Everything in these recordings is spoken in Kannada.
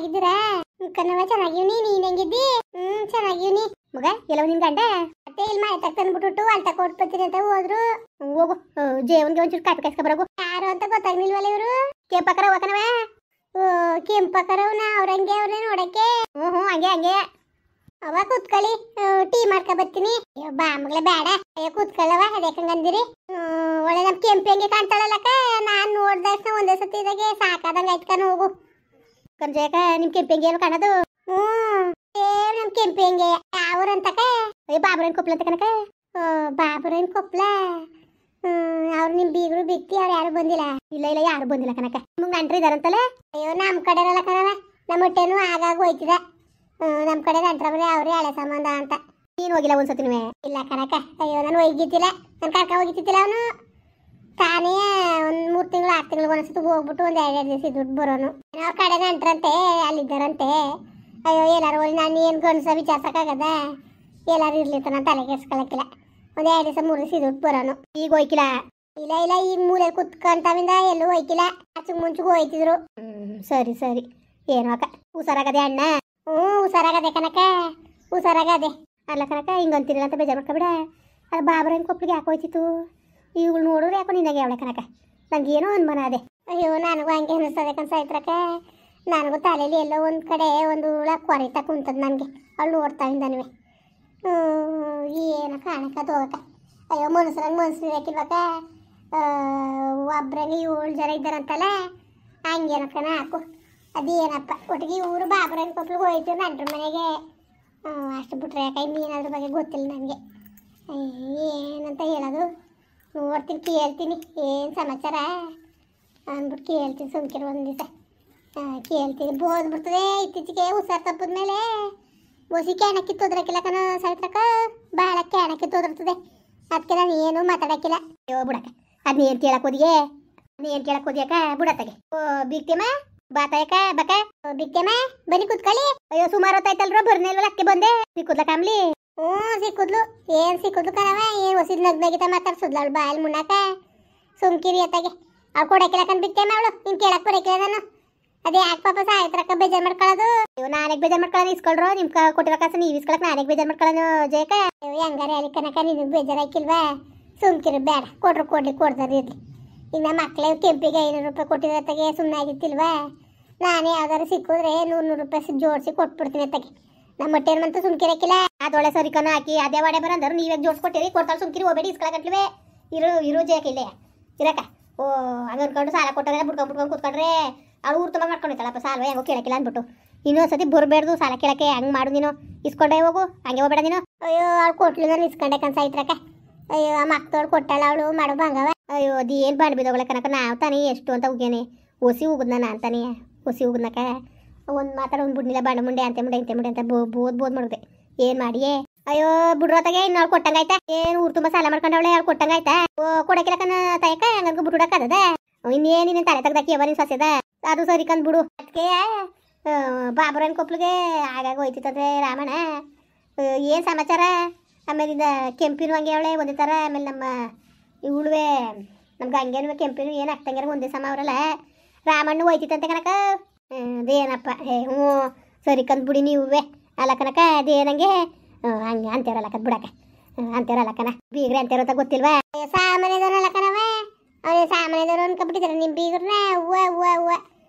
ಚೆನ್ನಾಗಿದ್ದೀರಾ? ಕನ್ನವ ಚೆನ್ನಾಗಿವ್ನಿ. ನೀನ್ ಹೆಂಗಿದ್ದಿ? ಚೆನ್ನಾಗಿವ್ನಿ. ಮಗ ಎಲ್ಲವ ನಿನ್ ಗಂಡ ಅತ್ತೆ ಇಲ್ಲಿ ಮನೆ ತಕ್ಕ ತಂದ್ಬಿಟ್ಟು ಅಲ್ಲಿ ತಕ ಕೊಟ್ಬತ್ತೀನಿ ಅಂತ ಹೋದ್ರು. ಹೋಗು ಜೇವನ್ಗೆ ಒಂಚೂರು ಕಾಪಿ ಕಾಯಿಸ್ಕೊಬರಗು. ಯಾರು ಅಂತ ಗೊತ್ತಾಗ್ಲಿಲ್ವಲ್ಲ ಇವರು? ಕೆಂಪಕರ ಹೋಗನವ. ಕೆಂಪಕರವನ ಅವ್ರಂಗೆ ಅವ್ರನ್ನ ನೋಡಕ್ಕೆ. ಹಂಗೆ ಹಂಗೆ ಅವ ಕೂತ್ಕೊಳ್ಳಿ, ಟೀ ಮಾಡ್ಕೊ ಬರ್ತೀನಿ. ಬಾ ಮಗಳೇ ಬೇಡ, ಕೂತ್ಕೊಳ್ಳವ. ಅದೇಕಂಗಂದಿರಿ ಒಳ್ಳೆ ನಮ್ ಕೆಂಪಿ ಹಂಗೆ ಕಾಣ್ತಾಳಲ್ಲಕ್ಕ. ನಾನ್ ನೋಡ್ದಕ್ಷಣ ಒಂದೇ ಸತಿ ಇದಾಗೆ ಸಾಕಾದಂಗ ಆಯ್ತು. ಹೋಗು ಕಂಜಾಕ ನಿಮ್ ಕೆಂಪಿ ಹಂಗೆ ಏನು ಕಾಣೋದು? ನಮ್ ಕೆಂಪಿ ಹಂಗೆ ಯಾವ್ರಂತಕ? ಬಾಬುರನ್ ಕೊಪ್ಲ ಅಂತ ಕನಕ. ಬಾಬುರನ್ ಕೊಪ್ಲ. ಅವ್ರು ನಿಮ್ ಬೀಗರು ಬಿತ್ತಿ ಅವ್ರು ಯಾರು ಬಂದಿಲ್ಲ? ಇಲ್ಲ ಯಾರು ಬಂದಿಲ್ಲ ಕನಕ. ನಿಮ್ಗೆ ಗಂಟ್ರು ಇದಾರಂತಲ್ಲ? ಅಯ್ಯೋ ನಮ್ ಕಡೆ ಇರಲ್ಲ ಕಣವ, ನಮ್ಮ ಹೊಟ್ಟೆನು ಆಗಾಗ ಹೋಯ್ತಿದ. ನಮ್ ಕಡೆ ಗಂಟ್ರ ಬರೀ ಅವ್ರೇ ಹಳೆ ಸಂಬಂಧ ಅಂತ. ನೀನ್ ಹೋಗಿಲ್ಲ ಒಂದ್ಸತಿನುವೆ? ಇಲ್ಲ ಕನಕ. ಅಯ್ಯೋ ನಾನು ಹೋಗಿದ್ದಿಲ್ಲ, ನನ್ ಕರ್ಕ ಹೋಗಿತ್ತಿಲ್ಲ. ಅವನು ತಾನೇ ಒಂದ್ 3 ತಿಂಗಳು 6 ತಿಂಗಳು ಒಂದ್ಸತಿ ಹೋಗ್ಬಿಟ್ಟು ಒಂದ್ 2 ದಿವಸ ಇದ್ಬಿಟ್ಟು ಬರೋನು. ಅವ್ರ ಕಡೆ ಗಂಟ್ರಂತೆ ಅಲ್ಲಿದ್ದಾರಂತೆ. ಅಯ್ಯೋ ಎಲ್ಲಾರು ಹೋಗಿ ನಾನು ಏನ್ ಗಂಡಸ ವಿಚಾರ್ಸಕ್ಕಾಗದ? ಎಲ್ಲಾರು ಇರ್ಲಿತ್ತ ನಾನು ತಲೆ ಕೆಡ್ಸ್ಕೊಳಕಿಲ್ಲ. ಒಂದ್ 2 ದಿವಸ 3 ದಿವಸ ಇದ್ಬಿಟ್ಟು ಬರೋನು. ಈಗ ಹೋಯ್ಕಿಲ್ಲ? ಇಲ್ಲ ಈಗ ಮೂಲೆ ಕುತ್ಕೊಂತಾವಿಂದ ಎಲ್ಲೂ ಹೋಯ್ಕಿಲ್ಲ. ಆಚೆಗೆ ಮುಂಚೆಗೂ ಹೋಯ್ತಿದ್ರು. ಸರಿ ಸರಿ. ಏನು ಅಕ್ಕ ಹುಷಾರಾಗದೆ ಅಣ್ಣ? ಹುಷಾರಾಗದೆ ಕನಕ, ಹುಷಾರಾಗದೆ. ಅಲ್ಲ ಕನಕ ಹಿಂಗಂತಿರಲ್ಲ ಅಂತ ಬೇಜಾರು ಮಾಡ್ಕೊಬಿಡ. ಅದು ಬಾಬರನ್ ಕೊಪ್ಪಳಿಗೆ ಯಾಕೆ ಹೋಯ್ತಿತ್ತು? ಇವುಗಳು ನೋಡಿದ್ರೆ ಯಾಕೋ ನಿನಗೆ ಅವಳೆ ಕನಕ. ನಂಗೇನೋ ಅನುಮಾನ ಅದೇ. ಅಯ್ಯೋ ನನಗೂ ಹಂಗೆ ಅನ್ನಿಸ್ತದೆ ಕನ್ಸಾಯ್ತ್ರಕ್ಕ. ನನಗೂ ತಲೆಯಲ್ಲಿ ಎಲ್ಲೋ ಒಂದು ಕಡೆ ಒಂದು ಹುಳ ಕೊರಿತಾ ಕುಂತದ ನನಗೆ. ಅವಳು ನೋಡ್ತಾ ಇದ್ದಾನೆ. ಏನೋ ಕಾಣಕ್ಕದು ಹೋಗಕ್ಕ. ಅಯ್ಯೋ ಮನುಷ್ಯರಂಗೆ ಮನುಷ್ಯರು ಇರಕ್ಕಿಲ್ವಕ್ಕ. ಒಬ್ರಾಗೆ 7 ಜನ ಇದ್ದಾರಂತಲ್ಲ, ಹಂಗೇನಕ್ಕನ ಹಾಕು. ಅದೇನಪ್ಪ ಒಟ್ಟಿಗೆ ಇವರು ಬಾಬರನ್ ಕೊಪ್ಪಳಿಗೆ ಹೋಯ್ತು ನಂಟ್ರ ಮನೆಗೆ. ಅಷ್ಟು ಬಿಟ್ರೆ ಯಾಕೆ ಇನ್ನೇನದ್ರ ಬಗ್ಗೆ ಗೊತ್ತಿಲ್ಲ ನನಗೆ. ಏನಂತ ಹೇಳೋದು? ನೋಡ್ತೀನಿ, ಕೇಳ್ತೀನಿ ಏನು ಸಮಾಚಾರ ಅಂದ್ಬಿಟ್ಟು ಕೇಳ್ತೀನಿ. ಸುಮ್ಕಿರು ಒಂದು ದಿವಸ ಕೇಳ್ತೀನಿ. ಬೋದ್ಬಿಡ್ತದೆ ಇತ್ತೀಚೆಗೆ ಹುಷಾರು ತಪ್ಪದ ಮೇಲೆ. ಬಸಿ ಕ್ಯಾಣಕ್ಕೆ ತೊದ್ರಕ್ಕಿಲ್ಲ ಕಣ ಸಾಯ್ತ್ರಕ್ಕ. ಭಾಳ ಕ್ಯಾಣಕ್ಕೆ ತೊದರ್ತದೆ. ಅದಕ್ಕೆ ನಾನು ಏನು ಮಾತಾಡಕ್ಕಿಲ್ಲ. ಅಯ್ಯೋ ಬಿಡಕ್ಕ, ಅದನ್ನ ಏನು ಕೇಳಕ್ಕೆ ಹೋದಿಗೆ? ಏನು ಕೇಳಕ್ಕೆ ಹೋದ್ಯಾಕ? ಬಿಡತ್ತಾಗೆ. ಬಿಗ್ತೇಮ ಬಾತಾಯಕ ಬಕ ಬಿಗ್ತೇಮ ಬನ್ನಿ ಕೂತ್ಕೊಳ್ಳಿ. ಅಯ್ಯೋ ಸುಮಾರು ಹೊತ್ತಾಯ್ತಲ್ರ ಬರ್ನೇ ಇಲ್ವಲ್ಲ, ಅದಕ್ಕೆ ಬಂದೆ. ಸಿಕ್ಕುದ್ಲ ಕಾಮ್ಲಿ? ಸಿಕ್ಕುದ್ಲು. ಏನು ಸಿಕ್ಕುದ್ಲು ಕಣವ? ಏನು ಹೊಸಿದ್ ನಗ್ನಗಿತ ಮಾತಾಡ್ಸುದ್ಲ ಅವಳು ಬಾಯಲ್ಲಿ ಮುನ್ನಾಕ. ಸುಮ್ಕಿರಿ ಅತ್ತಾಗೆ. ಅವ್ಳು ಕೊಡಕ್ಕಿಲ್ಲ ಕಣ್ ಬಿಗ್ತೇಮ ಅವಳು. ನೀನು ಕೇಳಕ್ಕೆ ಬರಕ್ಕಿಲ್ಲ ನಾನು. ಅದೇ ಯಾಕೆ ಪಾಪ ಸಾಯ್ತ್ರಕ್ಕ ಬೇಜಾರು ಮಾಡ್ಕೊಳ್ಳೋದು? ಅಯ್ಯೋ ನಾನೇ ಬೇಜಾರು ಮಾಡ್ಕೊಳ್ಳೋದು. ಇಸ್ಕೊಳ್ರು ನಿಮ್ ಕೊಟ್ಟಿರೋ ಕಾಸು ನೀವು ಇಸ್ಕೊಳಕ್ ನಾನೇ ಬೇಜಾರು ಮಾಡ್ಕೊಳ್ಳೋದು ಜಯಕ. ಅಯ್ಯೋ ಹೆಂಗಾರೆ ಅಲ್ಲಿ ಕನಕ ನಿನಗೆ ಬೇಜಾರು ಹಾಕಿಲ್ವಾ? ಸುಮ್ಕಿರಿ ಬೇಡ. ಕೊಡ್ಲಿ ಕೊಡ್ದಾರ ಇರ್ಲಿ. ಈಗ ನಮ್ಮ ಮಕ್ಕಳೇ ಕೆಂಪಿಗೆ 500 ರೂಪಾಯಿ ಕೊಟ್ಟಿರೋ ತಗೆ ಸುಮ್ಮನೆ ಆಗಿತ್ತಿಲ್ವಾ? ನಾನೇ ಯಾವ್ದಾರು ಸಿಕ್ಕಿದ್ರೆ 100 ರೂಪಾಯಿ ಜೋಡಿಸಿ ಕೊಟ್ಬಿಡ್ತೀನಿ ಅತ್ತಗೆ. ನಮ್ಮ ಹೊಟ್ಟೆರ್ ಮಂತು ಸುಮ್ಕಿರಕ್ಕಿಲ್ಲ. ಅದೊಳೆ ಸರಿ ಕಣ ಹಾಕಿ ಅದೇ ವಾಡೆ ಬರಂದರು ನೀವೇ ಜೋಡಿಸ್ಕೊಟ್ಟಿರಿ. ಕೊಡ್ತಾಳೆ ಸುಮ್ಕಿರಿ ಹೋಗ್ಬೇಡಿ. ಇಸ್ಕೊಳಕಂಟ್ಲುವೆ ಇರು ಜಯಕ ಇಲ್ಲೇ ಇರಕ್ಕ. ಹಂಗೆ ಅನ್ಕೊಂಡು ಸಾಲ ಕೊಟ್ಟರೆ ಬಿಡ್ಕೊಂಡು ಕೂತ್ಕೊಂಡ್ರೆ ಅವಳು ಊರು ತುಂಬ ಮಾಡ್ಕೊಂಡಿರ್ತಾಳಪ್ಪ. ಸಾಲ ಹೆಂಗೋ ಕೇಳಕ್ಕಿಲ್ಲ ಅಂದ್ಬಿಟ್ಟು ಇನ್ನೊಂದು ಸತಿ ಬರಬೇಡ್ದು ಸಾಲ ಕೇಳಕ್ಕೆ. ಹಂಗೆ ಮಾಡು ನೀನು. ಇಸ್ಕೊಂಡೆ ಹೋಗು, ಹಂಗೆ ಹೋಗ್ಬೇಡ ನೀನು. ಅಯ್ಯೋ ಅವಳು ಕೊಟ್ಲು ನಾನು ಇಸ್ಕೊಂಡೆ ಕನ್ಸಾಯ್ತ್ರಕ್ಕ. ಅಯ್ಯೋ ಆ ಮಕ್ಕಳು ಕೊಟ್ಟಾಳ ಅವಳು ಮಾಡೋ ಬಂಗವ. ಅಯ್ಯೋ ಅದು ಏನು ಬಾಂಡ್ ಬಿದ್ದೋಗಲ ಕನಕ. ನಾವು ತಾನೇ ಎಷ್ಟು ಅಂತ ಉಗ್ಯಾನೆ ಒಸಿ ಉಗಿದ್ನ ನಾನು ತಾನೇ ಒಸಿ ಉಗಿದ್ನಕ. ಒಂದು ಮಾತಾಡ ಒಂದು ಬಿಡ್ನಿಲ್ಲ. ಬಾಂಡ ಮುಂಡೆ ಅಂತೆ ಮುಂಡೆ ಇಂತೆ ಮುಂಡೆ ಅಂತ ಬೋದ್ ಮಾಡಿದೆ. ಏನು ಮಾಡಿಯೇ? ಅಯ್ಯೋ ಬಿಡ್ರೋತಾಗೆ ಇನ್ನು ಅವ್ಳು ಕೊಟ್ಟಂಗಾಯ್ತಾ? ಏನು ಊರು ತುಂಬ ಸಾಲ ಮಾಡ್ಕೊಂಡವಳೆ ಅವ್ಳು ಕೊಟ್ಟಂಗಾಯ್ತಾ? ಕೊಡಕ್ಕಿಲ್ಲ ಕನ ತಾಯಕ. ಹಂಗನ್ಕ ಬಿಟ್ಬಿಡಕ್ಕದ ಇನ್ನೇನಿನ ತಲೆ ತೆಗ್ದಾಕಿ ಅವನಿ ಸಸ್ಯದ. ಅದು ಸರಿ ಕಂದ್ ಬಿಡು. ಅದಕ್ಕೆ ಬಾಬರನ್ ಕೊಪ್ಪಳಿಗೆ ಆಗಾಗ ಹೋಯ್ತಿತ್ತಂದ್ರೆ ರಾಮಣ್ಣ. ಏನು ಸಮಾಚಾರ? ಆಮೇಲಿಂದ ಕೆಂಪಿನೂ ಹಂಗೆ ಅವಳೆ ಒಂದೇ ಥರ. ಆಮೇಲೆ ನಮ್ಮ ಇವಳುವೆ ನಮ್ಮ ಗಂಗೆನೂ ಕೆಂಪಿನೂ ಏನು ಆಗ್ತಂಗಾರ ಒಂದೇ ಸಮ ಅವರಲ್ಲ. ರಾಮಣ್ಣ ಹೋಯ್ತಿತ್ತಂತೆ ಕನಕ. ಅದೇನಪ್ಪ ಸರಿ ಕಂದ್ ಬಿಡಿ ನೀವೇ ಅಲ್ಲ ಕನಕ. ಅದೇನಂಗೆ ಹಂಗೆ ಅಂತಾರಲ್ಲ ಕದ್ ಬಿಡಕ್ಕ. ಅಂತಾರಲ್ಲ ಕಣ ಬೀಗ್ರೆ ಅಂತಾರ ಅಂತ ಗೊತ್ತಿಲ್ವಾ? ಸಾಮಾನ್ಯದವರಲ್ಲ ಕಣವ. ಅವನೇ ಸಾಮಾನ್ಯದವ್ರು ಅನ್ಕೊಬಿಟ್ಟಿದ್ದಾರೆ ನಿಮ್ಮ ಬೀಗ್ರನ್ನ. ಹೂವ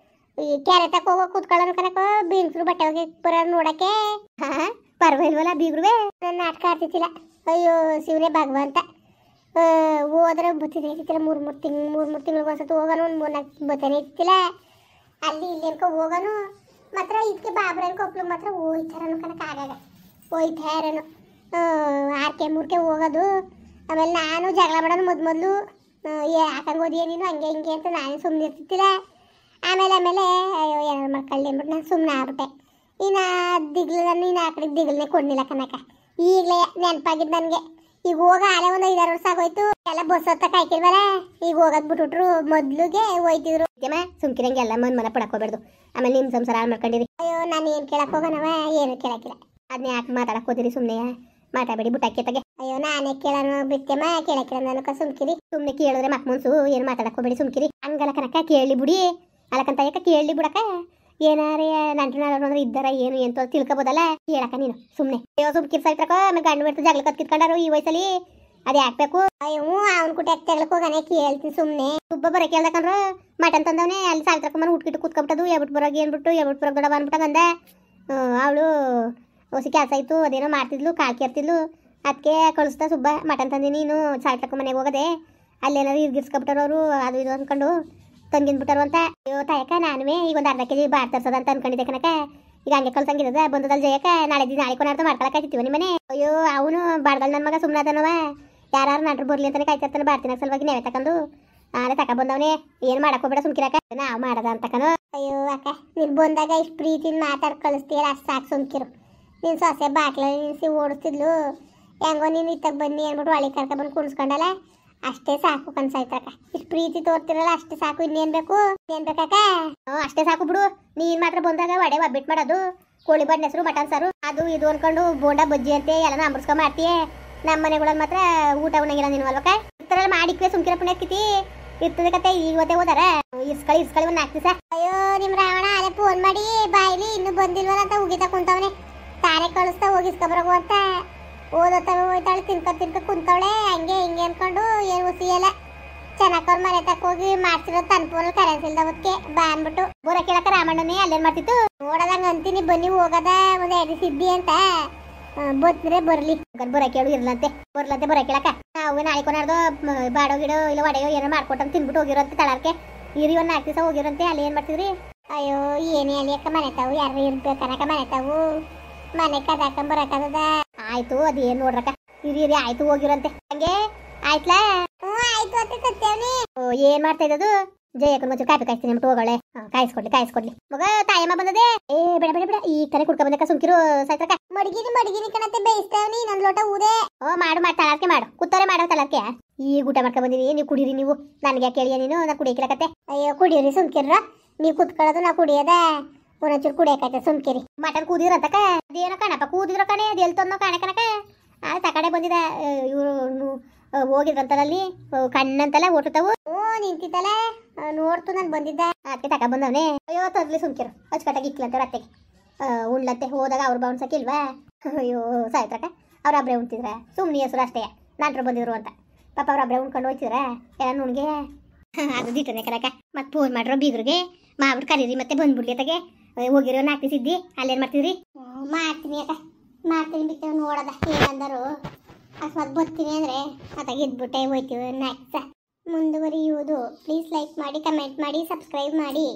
ಈ ಕ್ಯಾರೆ ತಕ ಹೋಗೋ ಕೂತ್ಕೊಳ್ಳೋನು ಕನಕ. ಬೀನ್ಸ್ರು ಬಟ್ಟೆ ಹೋಗಿ ಬರೋ ನೋಡಕ್ಕೆ. ಪರವಾಗಿಲ್ವಲ್ಲ ಬೀಗ್ರುವೆ. ನನ್ನ ನಾಟಕ ಆಡ್ತಿತ್ತಿಲ್ಲ. ಅಯ್ಯೋ ಶಿವನೇ ಭಗವಂತ. ಹೋದ್ರೆ ಬತ್ತಿಲ್ಲ 3 ತಿಂಗಳಿಗೆ ಒಂದ್ಸತಿ ಹೋಗೋನು. ಒಂದು 4 ಬತ್ತಾನೆ ಇತ್ತಿಲ್ಲ. ಅಲ್ಲಿ ಇಲ್ಲಿ ಅನ್ಕೊ ಹೋಗೋನು. ಮಾತ್ರ ಇದಕ್ಕೆ ಬಾಬರನ್ ಕೊಪ್ಪಳು ಮಾತ್ರ ಹೋಯ್ತಾರನು ಕನಕ. ಆಗಾಗ ಹೋಯ್ತಾ ಇರೋನು. 6 ಹೋಗೋದು. ಆಮೇಲೆ ನಾನು ಜಗಳ ಮಾಡೋನು ಮೊದಲು. ಯಾಕಂಗೆ ಓದಿಯೇ ನೀನು ಹಂಗೆ ಹಿಂಗೆ ಅಂತ ನಾನು ಸುಮ್ಮನೆ ಇರ್ತಿತ್ತಿಲ್ಲ. ಆಮೇಲೆ ಅಯ್ಯೋ ಏನಾರು ಮಾಡ್ಕೊಳ್ಳಿ ಅಂದ್ಬಿಟ್ಟು ನಾನು ಸುಮ್ಮನೆ ಆಗ್ಬಿಟ್ಟೆ. ಇನ್ನು ದಿಗ್ಲನ್ನು ಇನ್ನು ಆ ಕಡೆಗೆ ದಿಗ್ಲನ್ನೇ ಕೊಡ್ಲಿಲ್ಲ ಕನಕ. ಈಗಲೇ ನೆನಪಾಗಿದ್ದು ನನಗೆ. ಈಗ ಹೋಗ ಆಲೇ ಒಂದು 5-6 ವರ್ಷ ಆಗೋಯ್ತು. ಎಲ್ಲ ಬಸ್ ಹತ್ತ ಕಾಯ್ತಿಲ್ವಲ್ಲ. ಈಗ ಹೋಗೋದು ಬಿಟ್ಬಿಟ್ರು. ಮೊದ್ಲಿಗೆ ಹೋಯ್ತಿದ್ರು. ಸುಮ್ಕಿರಂಗೆ ಎಲ್ಲ ಮನ ಪಡಕೋಬೇಡ್ದು. ಆಮೇಲೆ ನಿಮ್ಮ ಸಂಸಾರ ಹಾಳು ಮಾಡ್ಕೊಂಡಿರಿ. ಅಯ್ಯೋ ನಾನು ಏನು ಕೇಳಕ್ಕೆ ಹೋಗೋಣವ? ಏನು ಕೇಳಕ್ಕಿಲ್ಲ. ಅದನ್ನ ಯಾಕೆ ಮಾತಾಡಕ್ಕೆ ಹೋದಿರಿ? ಸುಮ್ಮನೆ ಮಾತಾಡಬೇಡಿ ಬುಟ್ಟಾಕಿ ತಗೆ. ಅಯ್ಯೋ ನಾನೇ ಕೇಳೋಣ ಬಿಟ್ಟೆಮ್ಮ ಕೇಳಕ್ಕಿಲ್ಲ ನನಕ. ಸುಮ್ಕಿರಿ. ಸುಮ್ಮನೆ ಕೇಳಿದ್ರೆ ಮಕ್ ಮುನ್ಸು ಏನು ಮಾತಾಡಕ್ಕೆ ಹೋಗ್ಬೇಡಿ. ಸುಮ್ಕಿರಿ. ಹಂಗಲ್ಲ ಕನಕ ಕೇಳಿ ಬಿಡಿ. ಅಲ್ಲಕ್ಕಂತ ಯಾಕೆ ಕೇಳಿ ಬಿಡಕ್ಕ. ಏನಾರೇ ನಂಟು ಅಂದ್ರೆ ಇದ್ದಾರ ಏನು ಎಂತ ತಿಳ್ಕೊಬೋದಲ್ಲ ಹೇಳಕ್ಕ ನೀನು ಸುಮ್ಮನೆ ಸುಮ್ಕಿರ್ ಸಾಯ್ತ್ರಕ ಆಮೇಲೆ ಗಂಡು ಬಿಡ್ತು ಜಗಳ ಕತ್ಕಿತ್ಕೊಂಡಾರು ಈ ವಯಸ್ಸಲ್ಲಿ ಅದೇ ಹಾಕ್ಬೇಕು ಅಯ್ಯೋ ಅವ್ನ ಕುಟಿ ತೆಗ್ಲಕ್ ಹೋಗಾನೆ ಕೇಳ್ತೀನಿ ಸುಮ್ಮನೆ ಸುಬ್ಬ ಬರ ಕೇಳ್ದಕಂದ್ರ ಮಟನ್ ತಂದವನೇ ಅಲ್ಲಿ ಸಾಯ್ತ್ರಕಮ್ಮನ ಉಟ್ಕಿಟ್ಟು ಕುತ್ಕೊಬಿಟ್ಟದು ಹೇಳ್ಬಿಟ್ಟು ಬರೋಗಿ ಏನ್ಬಿಟ್ಟು ಹೇಳ್ಬಿಟ್ಟು ಬರೋಕ್ ದೊಡ್ಡ ಬಂದ್ಬಿಟ್ಟ ಗಂದ ಅವಳು ಹೊಸಿ ಕೆಲಸ ಇತ್ತು ಅದೇನೋ ಮಾಡ್ತಿದ್ಲು ಕಾಳು ಕೇರ್ತಿದ್ಲು ಅದಕ್ಕೆ ಕಳಿಸ್ತಾ ಸುಬ್ಬ ಮಟನ್ ತಂದಿ ನೀನು ಸಾಯ್ತ್ರಕ ಮನೆಗೆ ಹೋಗದೆ ಅಲ್ಲೇನಾದ್ರು ಇರ್ಗಿರ್ಸ್ಕೊಬಿಟ್ಟಾರ ಅವರು ಅದು ಇದು ಅಂದ್ಕೊಂಡು ತಂಗಿಂದ್ಬಿಟ್ಟಾರು ಅಂತ ಅಯ್ಯೋ ತಾಯಕ ನಾನುವೇ ಈಗ ಒಂದು ಅರ್ಧ ಕೆಜಿ ಬಾರ್ ತರ್ಸೋದಂತ ಅನ್ಕೊಂಡಿದ್ದೆ ಕನಕ ಈಗ ಹಂಗೆ ಕಳ್ಸಂಗಿರೋದ ಬಂದದಲ್ಲಿ ಜಯಕ ನಾಳೆ ಕೊನಾರ್ದ ಮಾಡ್ಕೊಳಕಾಯ್ತಿವ ನಿಮ್ಮನೆ ಅಯ್ಯೋ ಅವನು ಬಾಡ್ಗಲ್ ನನ್ನ ಮಗ ಸುಮ್ಮನೆ ಅದನವ ಯಾರು ನಟ್ರು ಬರ್ಲಿ ಅಂತಾನೆ ಕಾಯ್ತಿರ್ತಾನೆ ಬಾರ್ತಿನ ಸಲುವಾಗಿ ನೆವೆ ತಕೊಂಡು ಆದ್ರೆ ತಕ ಬಂದವನೇ ಏನು ಮಾಡಕೋಬೇಡ ಸುಮ್ಕಿರಕ ನಾವು ಮಾಡದ ಅಂತಕನು ಅಯ್ಯೋ ಅಕ್ಕ ನೀನು ಬಂದಾಗ ಇಷ್ಟು ಪ್ರೀತಿನ ಮಾತಾಡ್ ಕಳಿಸ್ತೀಯಲ್ಲ ಅಷ್ಟು ಸಾಕು ಸುಮ್ಕಿರು ನೀನು ಸೊಸೆ ಬಾಟ್ಲ ನಿಲ್ಸಿ ಓಡಿಸ್ತಿದ್ಲು ಹೆಂಗೋ ನೀನು ಇತ್ತಾಗ ಬನ್ನಿ ಅಂದ್ಬಿಟ್ಟು ಒಳಗೆ ಕರ್ಕೊಂಡ್ಬಂದು ಕುಣಿಸ್ಕೊಂಡಲ್ಲ ಅಷ್ಟೇ ಸಾಕು ಕನ್ಸಾಯ್ತಕ್ಕ ಇಷ್ಟು ಪ್ರೀತಿ ತೋರ್ತಿರಲ್ಲ ಅಷ್ಟೇ ಸಾಕು ಇನ್ನೇನ್ ಬೇಕು ಏನ್ ಬೇಕಕ್ಕ ಅಷ್ಟೇ ಸಾಕು ಬಿಡು ನೀನ್ ಮಾತ್ರ ಬಂದಾಗ ವಡೆ ಒಬ್ಬಿಟ್ಟು ಮಾಡೋದು ಕೋಳಿ ಬಣ್ಣ ಹೆಸರು ಮಟನ್ ಸಾರು ಅದು ಇದು ಅನ್ಕೊಂಡು ಬೋಂಡ ಬಜ್ಜಿ ಅಂತೆ ಎಲ್ಲ ಅಂಬರ್ಸ್ಕೊಂಡ್ ಮಾಡ್ತೀಯ ನಮ್ಮ ಮನೆಗಳಲ್ಲಿ ಮಾತ್ರ ಊಟ ಉಣ್ಣಂಗಿಲ್ಲ ನೀನು ಅಲ್ವಕ್ಕ ಇತ್ತರಲ್ಲಿ ಮಾಡಿಕ್ವೆ ಸುಮ್ಕಿರ ಪುಣ್ಯಕಿತಿ ಇರ್ತದೆ ಕತೆ ಇವತ್ತೇ ಹೋದಾರ ಇಸ್ಕಳಿ ಒಂದು 4 ದಿವಸ ಅಯ್ಯೋ ನಿಮ್ ರಾವಣ ಅಲ್ಲೇ ಫೋನ್ ಮಾಡಿ ಬಾಯ್ಲಿ ಇನ್ನು ಬಂದಿಲ್ವಲ್ಲ ಅಂತ ಉಗಿತಾ ಕುಂತವನೆ ತಾನೇ ಕಳಿಸ್ತಾ ಹೋಗಿಸ್ಕೊಬರೋಗು ಅಂತ ಓದತ್ತವ ಹೋಯ್ತಾಳೆ ತಿನ್ಕ ಕುಂತವಳೆ ಹಂಗೆ ಹಿಂಗೆ ಅನ್ಕೊಂಡು ಏನು ಹುಸಿಯಲ್ಲ ಚೆನ್ನಾಕವ್ರ ಮನೆ ತಕ್ಕ ಹೋಗಿ ಮಾಡ್ಸಿರೋ ತನ್ನ ಫೋನಲ್ಲಿ ಕರೆನ್ಸಿ ಇಲ್ದವಕ್ಕೆ ಬಾ ಅನ್ಬಿಟ್ಟು ಬರೋ ಕೇಳಕ ರಾಮಣ್ಣನೇ ಅಲ್ಲೇನ್ ಮಾಡ್ತಿತ್ತು ನೋಡದಂಗ ಅಂತೀನಿ ಬನ್ನಿ ಹೋಗದ ಒಂದ್ 2 ಸಿದ್ದಿ ಅಂತ ಬತ್ತರೆ ಬರ್ಲಿ ಬರ ಕೇಳು ಇರ್ಲಂತೆ ಬರ ಕೇಳಕ ನಾವು ನಾಳೆ ಕೊನಾರ್ದು ಬಾಡೋ ಗಿಡೋ ಇಲ್ಲ ವಡೆಯೋ ಏನೋ ಮಾಡ್ಕೊಟ್ಟಂತ ತಿನ್ಬಿಟ್ಟು ಹೋಗಿರೋಂತೆ ತಳಾರ್ಕೆ ಇರಿ ಒಂದು 4 ದಿವಸ ಹೋಗಿರೋಂತೆ ಅಲ್ಲಿ ಏನ್ ಮಾಡ್ತಿದ್ರಿ ಅಯ್ಯೋ ಏನೇ ಅಲ್ಲಿ ಅಕ್ಕ ಮನೆ ತಾವು ಯಾರು ಇರ್ಬೇಕನಕ ಮನೆ ತಾವು ಮನೆ ಕದಾಕೊಂಡ್ ಬರಕದ ಆಯ್ತು ಅದೇನ್ ನೋಡ್ರಕ್ಕ ಇರಿ ಆಯ್ತು ಹೋಗಿರಂತೆ ಹಂಗೆ ಆಯ್ತಲಾ ಆಯ್ತು ಅಂತ ಕತ್ತೇವ್ನಿ ಏನ್ ಮಾಡ್ತಾ ಇದ್ದದು ಜಯಕ್ಕನ ಮುಂಚೆ ಕಾಪಿ ಕಾಯಿಸ್ತೀನಿ ಅಂದ್ಬಿಟ್ಟು ಹೋಗಳೆ ಕಾಯಿಸ್ಕೊಡ್ಲಿ ಮಗ ತಾಯಮ್ಮ ಬಂದದೆ ಏ ಬೇಡ ಈ ಕನೆ ಕುಡ್ಕ ಬಂದಕ್ಕ ಸುಮ್ಕಿರು ಸಾಯ್ತ್ರಕ ಮಡಗಿನಿ ಕಣತ್ತೆ ಬೇಯಿಸ್ತೇವ್ನಿ ನನ್ ಲೋಟ ಊದೆ ಮಾಡು ತಳಾರ್ಕೆ ಮಾಡು ಕುತ್ತರೆ ಮಾಡೋ ತಳಾರ್ಕೆ ಈಗ ಊಟ ಮಾಡ್ಕೊಂಡ್ ಬಂದಿನಿ ನೀವು ಕುಡೀರಿ ನೀವು ನನ್ಗೆ ಕೇಳಿಯ ನೀನು ನಾ ಕುಡಿಯಕಿಲಕತ್ತೆ ಅಯ್ಯೋ ಕುಡಿಯೋರಿ ಸುಮ್ಕಿರ್ರ ನೀವು ಕುತ್ಕೊಳ್ಳೋದು ನಾ ಕುಡಿಯೋದ ಒಂಚೂರು ಕುಡಿಯಕೈತೆ ಸುಮ್ಕಿರಿ ಮಟನ್ ಕೂದಿರಂತಕ ಅದೇನೋ ಕಣಪ್ಪ ಕೂದಿರೋ ಕಣೆ ಅದು ಎಲ್ತನ್ನೋ ಕಣಕ ತಕಡೆ ಬಂದಿದ ಇವರು ಹೋಗಿದ್ರಂತಲ್ಲಿ ಕಣ್ಣಂತಲ್ಲ ಓಟುತ್ತವು ನಿಂತಿತ್ತಲ್ಲ ನೋಡ್ತು ನಾನು ಬಂದಿದ್ದ ಅದಕ್ಕೆ ತಕ ಬಂದವನೇ ಅಯ್ಯೋ ತರ್ಲಿ ಸುಮ್ಕಿರು ಅಚ್ಚುಕಟ್ಟಾಗಿ ಇಕ್ಲಂತೆ ಅತ್ತೆಗೆ ಉಣ್ಲಂತೆ ಹೋದಾಗ ಅವ್ರು ಬೌನ್ಸಕ್ಕಿಲ್ವಾ ಅಯ್ಯೋ ಸಾಯ್ತ್ರಕ ಅವ್ರೊಬ್ರೆ ಉಣ್ತಿದ್ರ ಸುಮ್ನಿ ಹೆಸರು ಅಷ್ಟೇ ನಂಟ್ರು ಬಂದಿದ್ರು ಅಂತ ಪಾಪ ಅವ್ರೊಬ್ರೆ ಉಣ್ಕೊಂಡು ಹೋಯ್ತಿದ್ರ ಎಲ್ಲ ನುಣ್ಗೆ ಅದು ದಿಟ್ಟನೆ ಕನಕ ಮತ್ತೆ ಫೋನ್ ಮಾಡ್ರೋ ಬೀಗ್ರಿಗೆ ಮಾಡ್ಬಿಟ್ಟು ಕರೀರಿ ಮತ್ತೆ ಬಂದ್ಬಿಡ್ಲಿ ಅತ್ತಗೆ ಹೋಗಿರೋ 4 ದಿವಸ ಇದ್ದಿ ಅಲ್ಲೇನ್ ಮಾಡ್ತಿದ್ರಿ ಮಾಡ್ತೀನಿ ಅಕ್ಕ ಮಾಡ್ತೀನಿ ಬಿಟ್ಟು ನೋಡದ ಏನಂದರು ಅಕಸ್ಮಾತ್ ಬರ್ತೀನಿ ಅಂದ್ರೆ ಅತ್ತಾಗ ಇದ್ಬಿಟ್ಟೆ ಹೋಯ್ತೀವಿ ನೆಕ್ಸ್ಟ್ ಮುಂದುವರಿಯುವುದು ಪ್ಲೀಸ್ ಲೈಕ್ ಮಾಡಿ ಕಮೆಂಟ್ ಮಾಡಿ ಸಬ್ಸ್ಕ್ರೈಬ್ ಮಾಡಿ